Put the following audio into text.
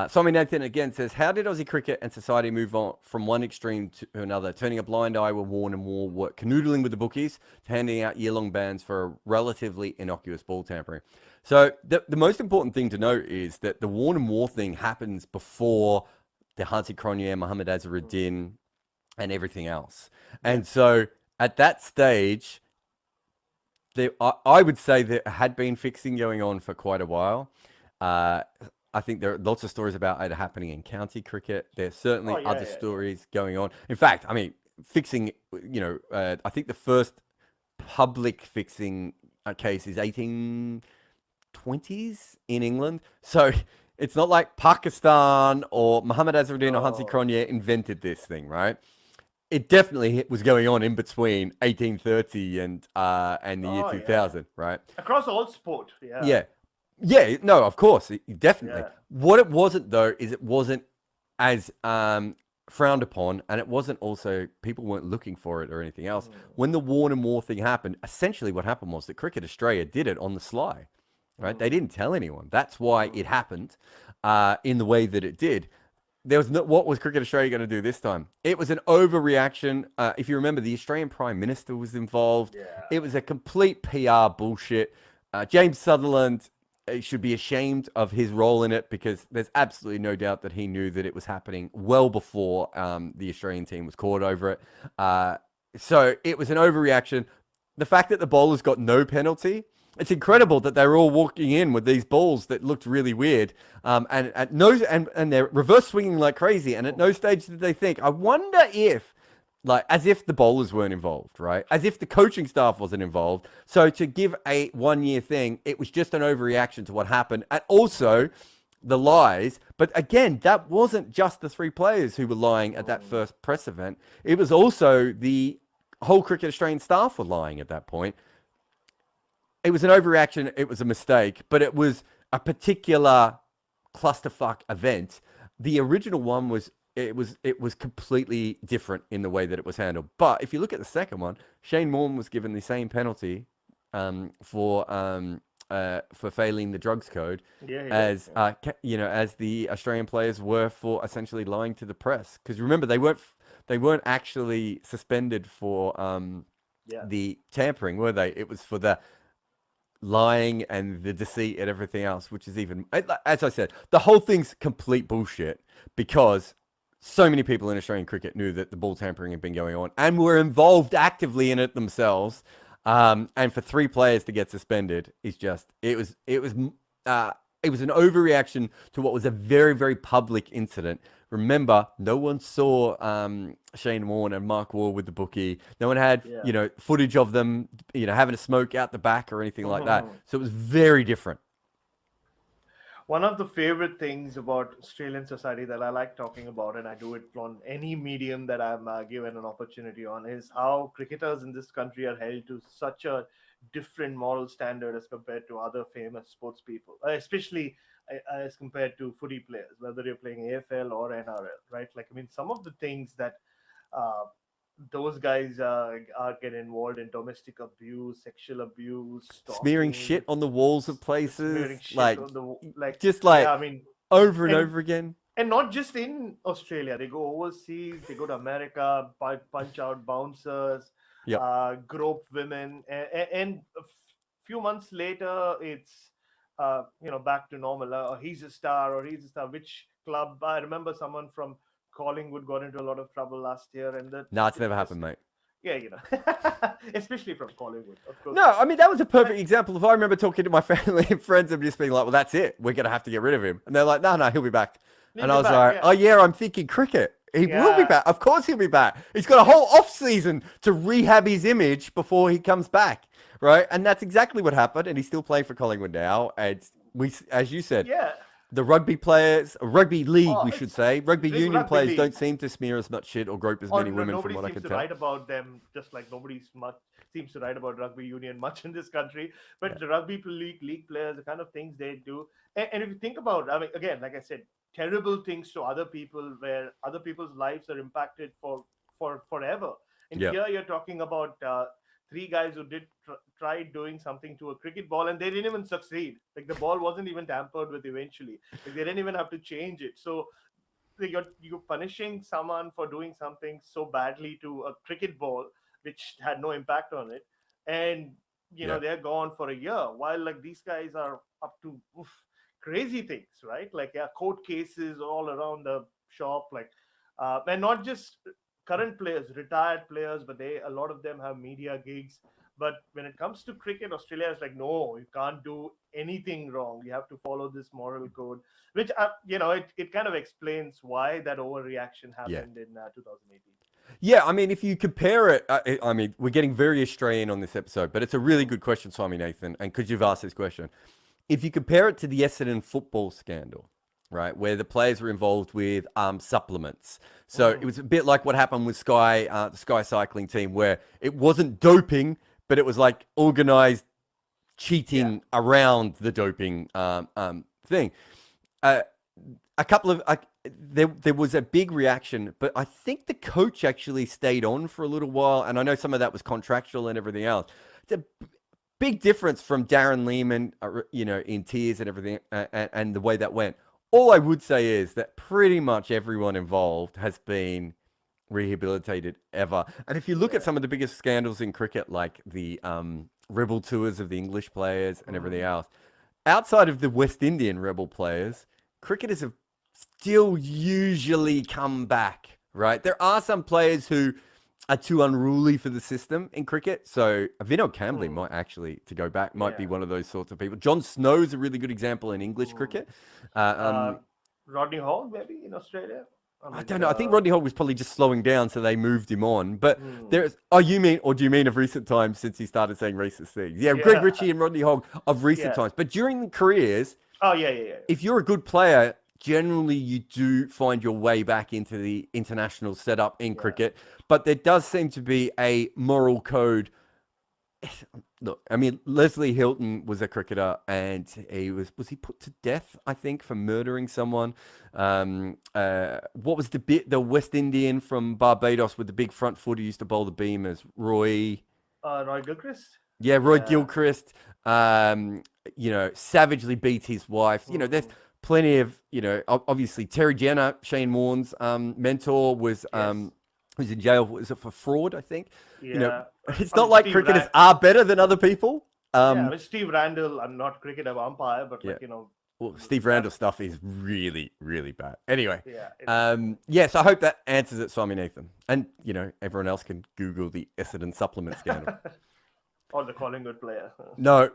Simon Nathan again says, how did Aussie cricket and society move on from one extreme to another, turning a blind eye when Warne and Moore were canoodling with the bookies to handing out year-long bans for a relatively innocuous ball tampering? So the most important thing to note is that the Warne and Moore thing happens before the Hansi Cronje, Mohammad Azharuddin, and everything else. Yeah. And so at that stage, I would say there had been fixing going on for quite a while. Uh, I think there are lots of stories about it happening in county cricket. There's Oh certainly yeah, other yeah, yeah. stories going on. In fact, I mean, fixing, I think the first public fixing case is 1820s in England. So it's not like Pakistan or Muhammad Azharuddin or Hansi No. Cronje invented this thing, right? It definitely was going on in between 1830 and the year Oh yeah. 2000, right? Across all sport. Yeah. Yeah, yeah, no, of course, definitely. Yeah. What it wasn't though is it wasn't as frowned upon, and it wasn't also people weren't looking for it or anything else. When the Warne and Moore thing happened, essentially what happened was that Cricket Australia did it on the sly, right? They didn't tell anyone. That's why it happened in the way that it did. There was no, what was Cricket Australia going to do this time? It was an overreaction. If you remember, the Australian Prime Minister was involved. Yeah. It was a complete PR bullshit. James Sutherland should be ashamed of his role in it because there's absolutely no doubt that he knew that it was happening well before the Australian team was caught over it. So it was an overreaction. The fact that the bowlers got no penalty, it's incredible that they were all walking in with these balls that looked really weird, and at no and they're reverse swinging like crazy. And at no stage did they think, I wonder if, like, as if the bowlers weren't involved, right? As if the coaching staff wasn't involved. So to give a 1 year thing, it was just an overreaction to what happened, and also the lies. But again, that wasn't just the three players who were lying at that first press event. It was also the whole Cricket Australian staff were lying at that point. It was an overreaction. It was a mistake, but it was a particular clusterfuck event. The original one was it was completely different in the way that it was handled. But if you look at the second one, Shane Warne was given the same penalty for failing the drugs code Yeah, he did. as Yeah. as the Australian players were for essentially lying to the press. Because remember, they weren't actually suspended for Yeah. the tampering, were they? It was for the lying and the deceit and everything else, which is even, as I said, the whole thing's complete bullshit because so many people in Australian cricket knew that the ball tampering had been going on and were involved actively in it themselves. And for three players to get suspended is just, it was an overreaction to what was a very, very public incident. Remember, no one saw Shane Warne and Mark Waugh with the bookie. No one had, Yeah. footage of them, having a smoke out the back or anything like that. So it was very different. One of the favorite things about Australian society that I like talking about, and I do it on any medium that I'm given an opportunity on, is how cricketers in this country are held to such a different moral standard as compared to other famous sports people, especially as compared to footy players, whether you're playing AFL or NRL, right? Like, I mean, some of the things that uh, those guys are get involved in: domestic abuse, sexual abuse, Smearing stalking, shit on the walls of smearing places, shit like, on the like. just Yeah, like I mean, over and and over again. not just in Australia. They go overseas. They go to America, punch out bouncers, Yep. grope women, and a few months later, it's back to normal. He's a star, or he's a star. Which club? I remember someone from Collingwood got into a lot of trouble last year, and that Nah, it's it's never just happened, mate. yeah, especially from Collingwood, of course. No, I mean, that was a But perfect example. If I remember talking to my family and friends and just being like, well, that's it. We're going to have to get rid of him. And they're like, no, no, he'll be back. he'll And be I was back. like, Yeah, oh, yeah, I'm thinking cricket. He will be yeah. back. Of course he'll be back. He's got a whole off season to rehab his image before he comes back, right? And that's exactly what happened. And he's still playing for Collingwood now. And as you said, Yeah. the rugby players, rugby league, Oh, we should say, rugby it's union rugby players league. don't seem to smear as much shit or grope as Or many women, from nobody what I seems can to tell. write about them, just like nobody much seems to write about rugby union much in this country. But the rugby league players, the kind of things they do, and if you think about, I mean, again, like I said, terrible things to other people, where other people's lives are impacted for forever. And Yeah. here you're talking about three guys who did try doing something to a cricket ball, and they didn't even succeed. Like the ball wasn't even tampered with eventually. Like they didn't even have to change it. So like you're punishing someone for doing something so badly to a cricket ball which had no impact on it, and Yeah. they're gone for a year, while like these guys are up to crazy things, right? Like yeah, court cases all around the shop, like and not just current players, retired players, but a lot of them have media gigs. But when it comes to cricket, Australia is like, no, you can't do anything wrong, you have to follow this moral code, which it kind of explains why that overreaction Yeah. happened in 2018. Yeah, I mean, if you compare it, I mean, we're getting very Australian on this episode, but it's a really good question, Swami Nathan, and because you've asked this question, if you compare it to the Essendon football scandal, right, where the players were involved with supplements, so it was a bit like what happened with Sky, the Sky cycling team, where it wasn't doping, but it was like organized cheating around the doping thing. A couple of there was a big reaction, but I think the coach actually stayed on for a little while, and I know some of that was contractual and everything else. It's a big difference from Darren Lehman, in tears and everything, and the way that went. All I would say is that pretty much everyone involved has been rehabilitated ever. And if you look at some of the biggest scandals in cricket, like the rebel tours of the English players and everything else, outside of the West Indian rebel players, cricketers have still usually come back, right? There are some players who are too unruly for the system in cricket. So Vinod Kambli might actually, to go back, might be one of those sorts of people. John Snow's a really good example in English cricket. Rodney Hall, maybe in Australia. I don't know. I think Rodney Hall was probably just slowing down, so they moved him on. But there's, or do you mean of recent times since he started saying racist things? Yeah, Greg Ritchie and Rodney Hall of recent times. But during the careers, if you're a good player, generally you do find your way back into the international setup in cricket. But there does seem to be a moral code. Look, I mean, Leslie Hilton was a cricketer, and he was he put to death, I think, for murdering someone. What was the West Indian from Barbados with the big front foot who used to bowl the beamers? Roy Gilchrist. Yeah, Roy Gilchrist. Savagely beat his wife. There's plenty of, obviously Terry Jenner, Shane Warne's mentor, was in jail. Was it for fraud? I think. It's not like cricketers are better than other people. Steve Randall, I'm not cricket umpire, but well, Steve Randall stuff is really, really bad. Anyway, so I hope that answers it, Swami Nathan. And, everyone else can Google the Essendon supplement scandal. Or the Collingwood player. No,